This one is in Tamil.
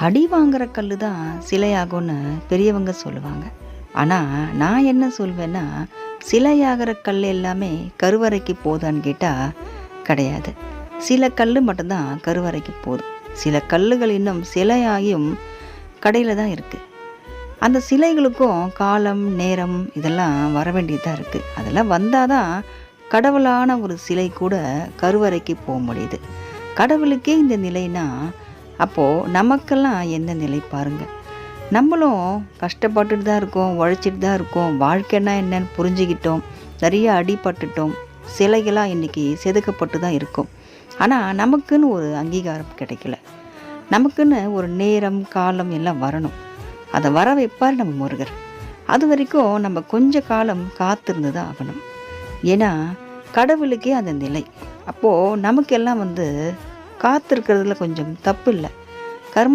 அடி வாங்குற கல்லு தான் சிலையாகும்னு பெரியவங்க சொல்லுவாங்க. ஆனால் நான் என்ன சொல்வேன்னா, சிலையாகிற கல் எல்லாமே கருவறைக்கு போதான்னு கேட்டால் கிடையாது. சில கல் மட்டும்தான் கருவறைக்கு போகுது. சில கல்லுகள் இன்னும் சிலையாகியும் கடையில் தான் இருக்குது. அந்த சிலைகளுக்கும் காலம் நேரம் இதெல்லாம் வர வேண்டியதாக இருக்குது. அதெல்லாம் வந்தால் தான் கடவுளான ஒரு சிலை கூட கருவறைக்கு போக முடியுது. கடவுளுக்கே இந்த நிலைனா அப்போது நமக்கெல்லாம் என்ன நிலை பாருங்கள். நம்மளும் கஷ்டப்பட்டுட்டு தான் இருக்கோம், உழைச்சிட்டு தான் இருக்கோம், வாழ்க்கைன்னா என்னன்னு புரிஞ்சுக்கிட்டோம், நிறைய அடிபட்டுட்டோம், சிலைகளாக இன்றைக்கி செதுக்கப்பட்டு தான் இருக்கும். ஆனால் நமக்குன்னு ஒரு அங்கீகாரம் கிடைக்கல. நமக்குன்னு ஒரு நேரம் காலம் எல்லாம் வரணும். அதை வர வைப்பார் நம்ம முருகர். அது வரைக்கும் நம்ம கொஞ்ச காலம் காத்திருந்து தான் ஆகணும். ஏன்னா கடவுளுக்கே அந்த நிலை. அப்போது நமக்கெல்லாம் காத்திருக்கிறதுல கொஞ்சம் தப்பு இல்லை.